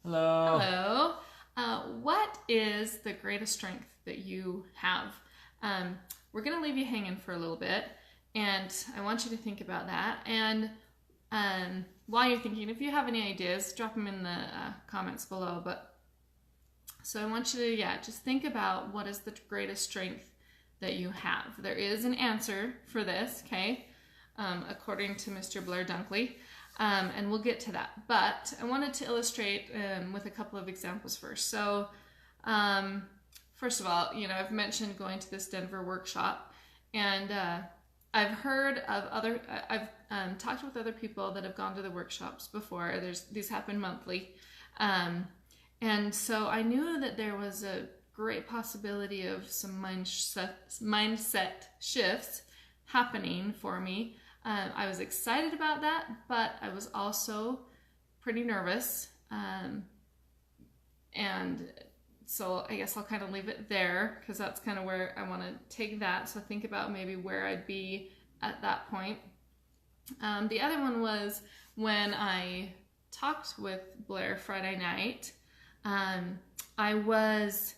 Hello. Hello. What is the greatest strength that you have? We're going to leave you hanging for a little bit, and I want you to think about that. And while you're thinking, if you have any ideas, drop them in the comments below. But so I want you to, just think about what is the greatest strength that you have. There is an answer for this, okay? According to Mr. Blair Dunkley. And we'll get to that. But I wanted to illustrate with a couple of examples first. So, first of all, I've mentioned going to this Denver workshop, and I've heard of I've talked with other people that have gone to the workshops before. These happen monthly. And so I knew that there was a great possibility of some mindset shifts happening for me. I was excited about that, but I was also pretty nervous. And so I guess I'll kind of leave it there because that's kind of where I want to take that. So think about maybe where I'd be at that point. The other one was when I talked with Blair Friday night. I was,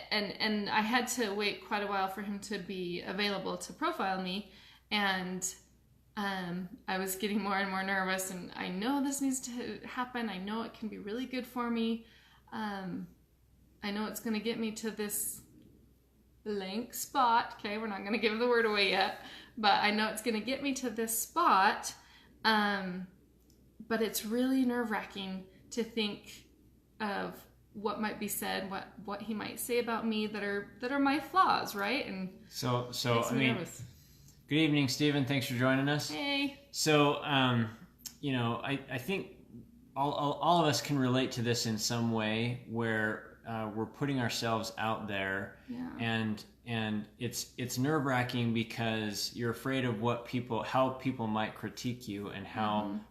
and I had to wait quite a while for him to be available to profile me. And I was getting more and more nervous, and I know this needs to happen. I know it can be really good for me. I know it's going to get me to this blank spot. Okay, we're not going to give the word away yet, but I know it's going to get me to this spot. But it's really nerve-wracking to think of what might be said, what he might say about me that are my flaws, right? And so I mean, nervous. Good evening, Stephen. Thanks for joining us. Hey. So, I think all of us can relate to this in some way where we're putting ourselves out there, and it's nerve-wracking because you're afraid of how people might critique you and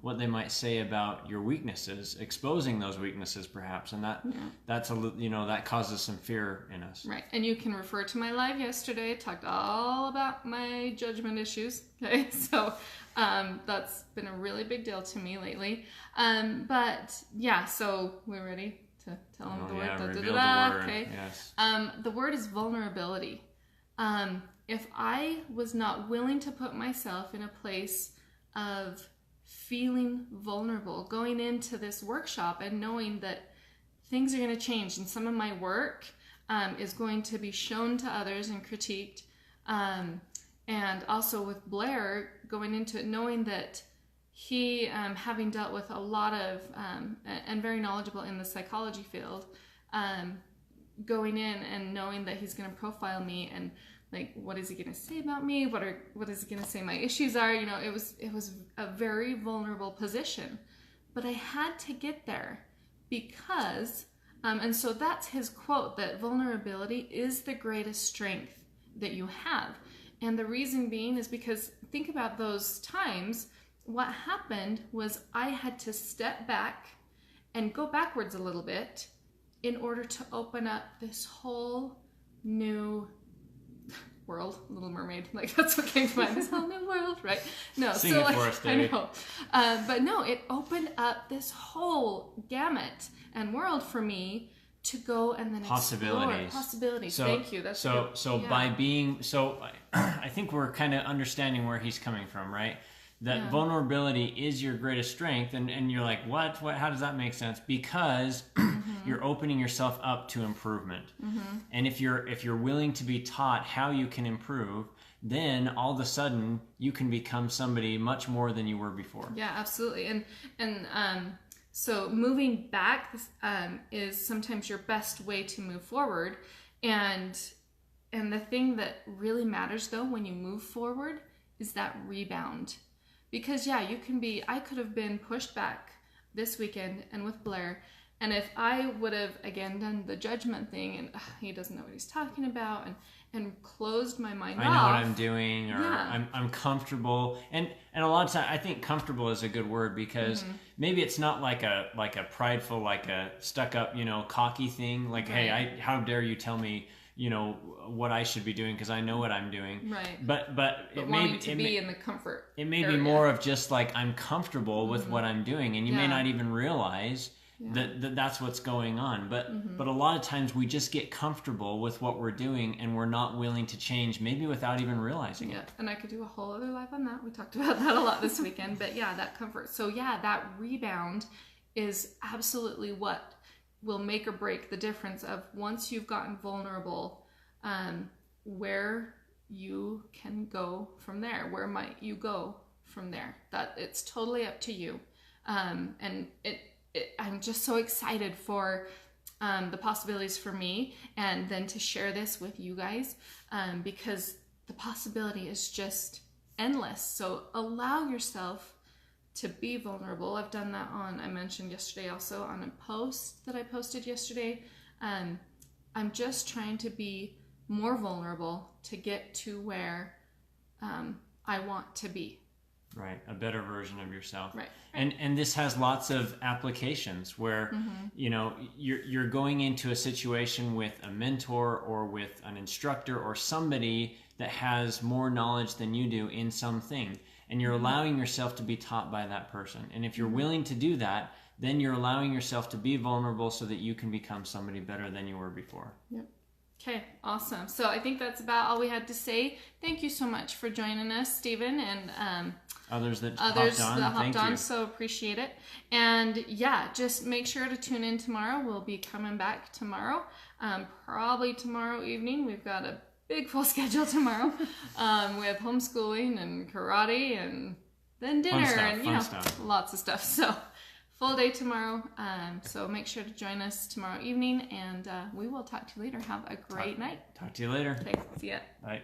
what they might say about your weaknesses, exposing those weaknesses perhaps, and that causes some fear in us. Right, and you can refer to my live yesterday. Talked all about my judgment issues. Okay, so that's been a really big deal to me lately. But yeah, so we're ready to tell them the word. Reveal the word. Okay. Yes. The word is vulnerability. If I was not willing to put myself in a place of feeling vulnerable, going into this workshop and knowing that things are going to change and some of my work is going to be shown to others and critiqued, and also with Blair going into it knowing that he, having dealt with a lot of, and very knowledgeable in the psychology field, going in and knowing that he's going to profile me and like, what is he going to say about me? What is he going to say my issues are? It was a very vulnerable position, but I had to get there because, and so that's his quote, that vulnerability is the greatest strength that you have. And the reason being is because think about those times. What happened was I had to step back and go backwards a little bit in order to open up this whole new world. Little Mermaid, like that's what came to mind. This whole new world, right? No, Sing it for us, David. I know, but no, it opened up this whole gamut and world for me to go and then explore possibilities. So, thank you. That's so by being I think we're kind of understanding where he's coming from, right? That vulnerability is your greatest strength, and you're like, what? How does that make sense? Because you're opening yourself up to improvement, and if you're willing to be taught how you can improve, then all of a sudden you can become somebody much more than you were before. Yeah, absolutely, and so moving back is sometimes your best way to move forward, and the thing that really matters though when you move forward is that rebound. Because I could have been pushed back this weekend and with Blair, and if I would have again done the judgment thing and he doesn't know what he's talking about and closed my mind off. I know what I'm doing, or I'm comfortable, and a lot of times I think comfortable is a good word because maybe it's not like a prideful, like a stuck up, cocky thing. Like, right. Hey, how dare you tell me, what I should be doing because I know what I'm doing. Right. But it wanting to be in the comfort. It may be more of just like I'm comfortable with what I'm doing, and you may not even realize that's what's going on. But a lot of times we just get comfortable with what we're doing and we're not willing to change, maybe without even realizing it. And I could do a whole other live on that. We talked about that a lot this weekend. But yeah, that comfort. So yeah, that rebound is absolutely what will make or break the difference of once you've gotten vulnerable, where you can go from there. Where might you go from there? That it's totally up to you. And I'm just so excited for the possibilities for me, and then to share this with you guys, because the possibility is just endless. So allow yourself to be vulnerable. I've done that I mentioned yesterday also on a post that I posted yesterday. I'm just trying to be more vulnerable to get to where I want to be. Right, a better version of yourself. Right. And this has lots of applications where you know you're going into a situation with a mentor or with an instructor or somebody that has more knowledge than you do in something, and you're allowing yourself to be taught by that person. And if you're willing to do that, then you're allowing yourself to be vulnerable so that you can become somebody better than you were before. Yep. Okay, awesome. So I think that's about all we had to say. Thank you so much for joining us, Stephen, and others that hopped on. Thank you. So appreciate it. And yeah, just make sure to tune in tomorrow. We'll be coming back tomorrow, probably tomorrow evening. We've got a big full schedule tomorrow with homeschooling and karate and then dinner and lots of stuff. So full day tomorrow. So make sure to join us tomorrow evening, and we will talk to you later. Have a great night. Talk to you later. Thanks. See ya. Bye.